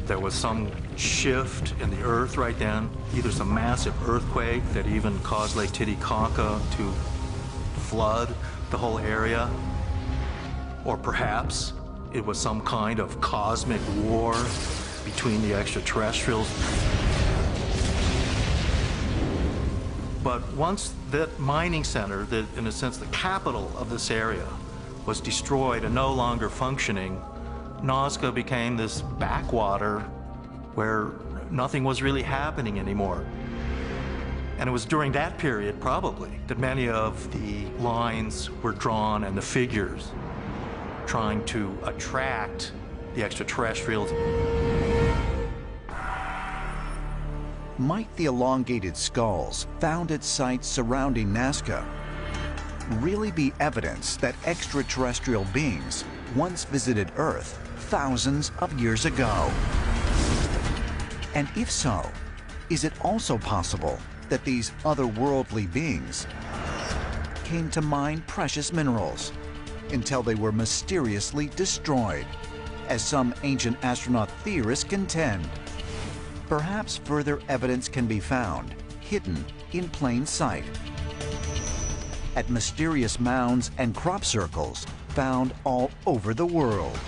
there was some shift in the earth right then, either some massive earthquake that even caused Lake Titicaca to flood the whole area, or perhaps it was some kind of cosmic war between the extraterrestrials. But once that mining center, in a sense the capital of this area, was destroyed and no longer functioning, Nazca became this backwater where nothing was really happening anymore. And it was during that period, probably, that many of the lines were drawn and the figures trying to attract the extraterrestrials. Might the elongated skulls found at sites surrounding Nazca really be evidence that extraterrestrial beings once visited Earth thousands of years ago? And if so, is it also possible that these otherworldly beings came to mine precious minerals until they were mysteriously destroyed, as some ancient astronaut theorists contend? Perhaps further evidence can be found, hidden in plain sight, at mysterious mounds and crop circles found all over the world.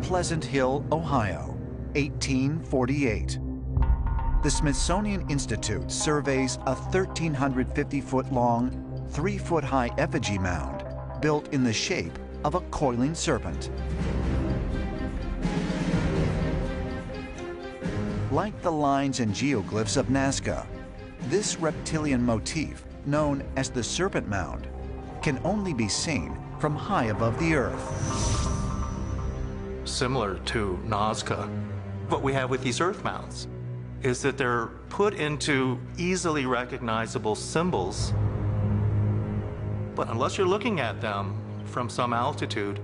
Pleasant Hill, Ohio, 1848. The Smithsonian Institute surveys a 1,350-foot-long, 3-foot-high effigy mound built in the shape of a coiling serpent. Like the lines and geoglyphs of Nazca, this reptilian motif, known as the Serpent Mound, can only be seen from high above the Earth. Similar to Nazca, what we have with these earth mounds is that they're put into easily recognizable symbols, but unless you're looking at them from some altitude,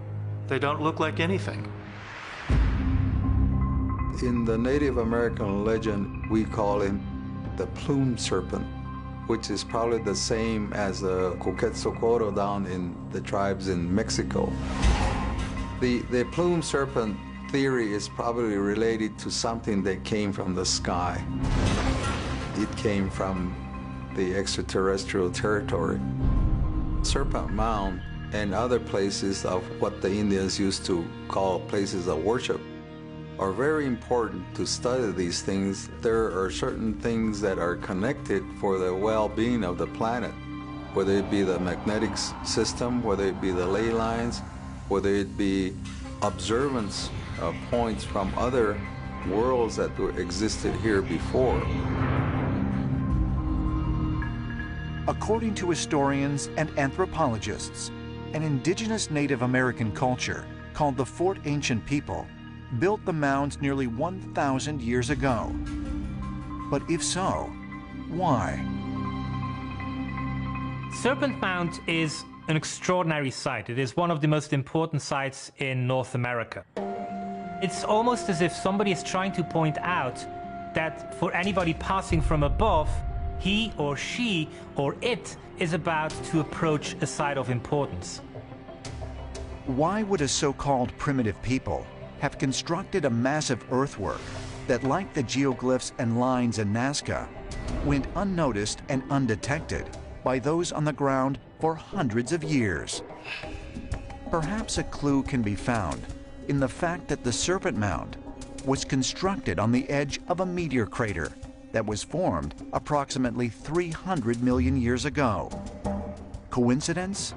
they don't look like anything. In the Native American legend, we call him the plume serpent, which is probably the same as the Quetzalcoatl down in the tribes in Mexico. The plume serpent theory is probably related to something that came from the sky. It came from the extraterrestrial territory. Serpent Mound and other places of what the Indians used to call places of worship are very important to study these things. There are certain things that are connected for the well-being of the planet, whether it be the magnetic system, whether it be the ley lines, whether it be observance points from other worlds that existed here before. According to historians and anthropologists, an indigenous Native American culture called the Fort Ancient People built the mounds nearly 1,000 years ago. But if so, why? Serpent Mound is an extraordinary site. It is one of the most important sites in North America. It's almost as if somebody is trying to point out that for anybody passing from above, he or she or it is about to approach a site of importance. Why would a so-called primitive people have constructed a massive earthwork that, like the geoglyphs and lines in Nazca, went unnoticed and undetected by those on the ground for hundreds of years? Perhaps a clue can be found in the fact that the Serpent Mound was constructed on the edge of a meteor crater that was formed approximately 300 million years ago. Coincidence?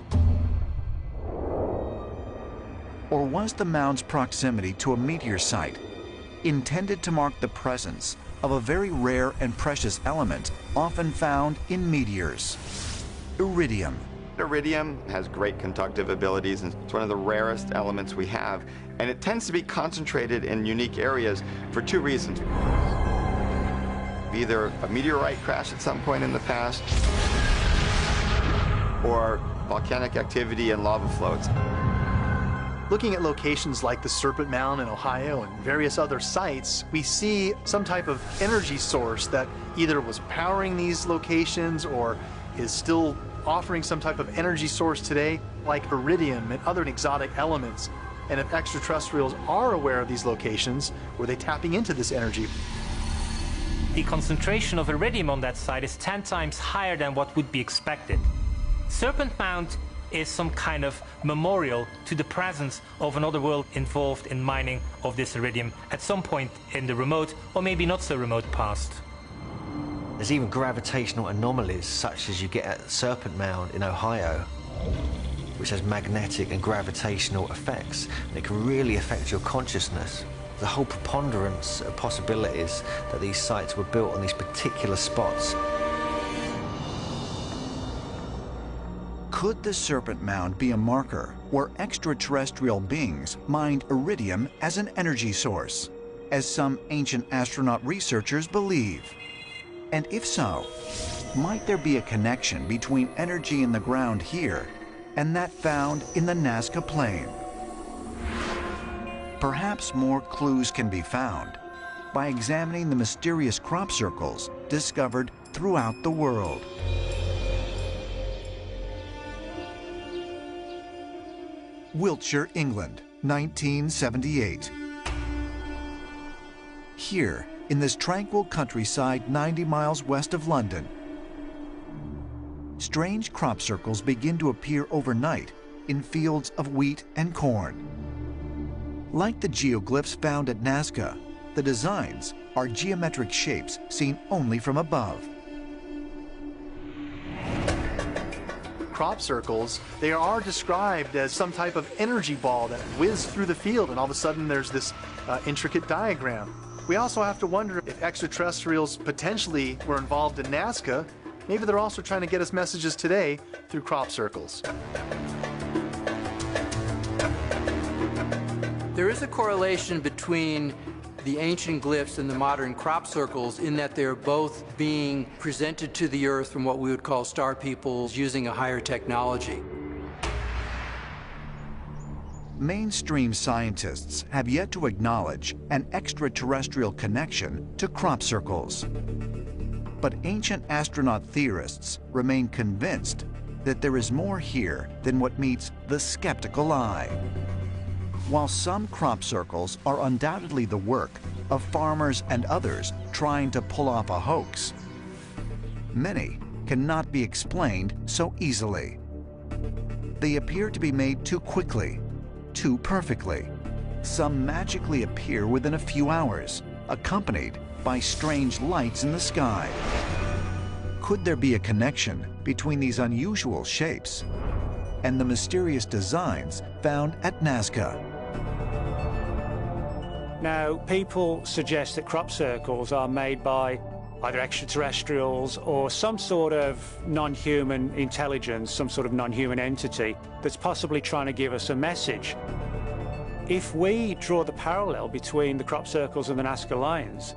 Or was the mound's proximity to a meteor site intended to mark the presence of a very rare and precious element often found in meteors? Iridium. Iridium has great conductive abilities, and it's one of the rarest elements we have, and it tends to be concentrated in unique areas for two reasons. Either a meteorite crash at some point in the past, or volcanic activity and lava flows. Looking at locations like the Serpent Mound in Ohio and various other sites, we see some type of energy source that either was powering these locations or is still offering some type of energy source today, like iridium and other exotic elements. And if extraterrestrials are aware of these locations, were they tapping into this energy? The concentration of iridium on that site is 10 times higher than what would be expected. Serpent Mound is some kind of memorial to the presence of another world involved in mining of this iridium at some point in the remote, or maybe not so remote past. There's even gravitational anomalies such as you get at Serpent Mound in Ohio, which has magnetic and gravitational effects. It can really affect your consciousness. The whole preponderance of possibilities that these sites were built on these particular spots. Could the Serpent Mound be a marker where extraterrestrial beings mined iridium as an energy source, as some ancient astronaut researchers believe? And if so, might there be a connection between energy in the ground here and that found in the Nazca Plain? Perhaps more clues can be found by examining the mysterious crop circles discovered throughout the world. Wiltshire, England, 1978. Here, in this tranquil countryside 90 miles west of London, strange crop circles begin to appear overnight in fields of wheat and corn. Like the geoglyphs found at Nazca, the designs are geometric shapes seen only from above. Crop circles, they are described as some type of energy ball that whizzed through the field, and all of a sudden there's this intricate diagram. We also have to wonder if extraterrestrials potentially were involved in Nazca. Maybe they're also trying to get us messages today through crop circles. There is a correlation between the ancient glyphs and the modern crop circles in that they're both being presented to the Earth from what we would call star peoples using a higher technology. Mainstream scientists have yet to acknowledge an extraterrestrial connection to crop circles. But ancient astronaut theorists remain convinced that there is more here than what meets the skeptical eye. While some crop circles are undoubtedly the work of farmers and others trying to pull off a hoax, many cannot be explained so easily. They appear to be made too quickly, too perfectly. Some magically appear within a few hours, accompanied by strange lights in the sky. Could there be a connection between these unusual shapes and the mysterious designs found at Nazca? Now, people suggest that crop circles are made by either extraterrestrials or some sort of non-human intelligence, some sort of non-human entity that's possibly trying to give us a message. If we draw the parallel between the crop circles and the Nazca lines,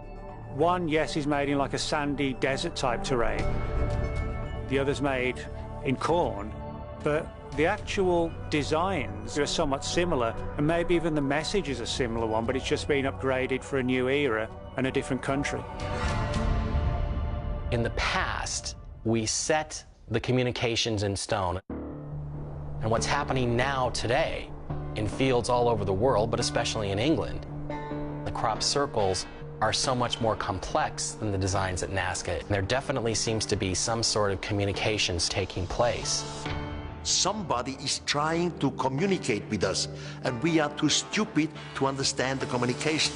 one, yes, is made in like a sandy desert-type terrain. The other's made in corn, but the actual designs are somewhat similar, and maybe even the message is a similar one, but it's just been upgraded for a new era and a different country. In the past, we set the communications in stone. And what's happening now today in fields all over the world, but especially in England, the crop circles are so much more complex than the designs at Nazca. There definitely seems to be some sort of communications taking place. Somebody is trying to communicate with us, and we are too stupid to understand the communication.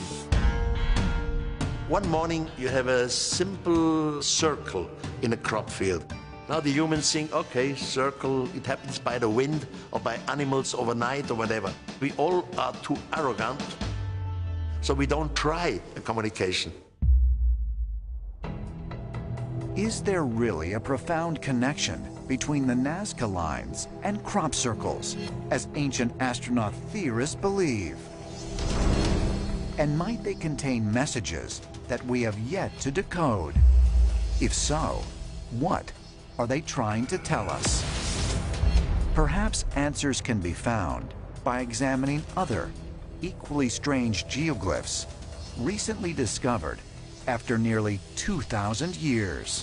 One morning, you have a simple circle in a crop field. Now the humans think, okay, circle, it happens by the wind or by animals overnight or whatever. We all are too arrogant, so we don't try a communication. Is there really a profound connection between the Nazca lines and crop circles, as ancient astronaut theorists believe? And might they contain messages that we have yet to decode? If so, what are they trying to tell us? Perhaps answers can be found by examining other, equally strange geoglyphs recently discovered after nearly 2,000 years.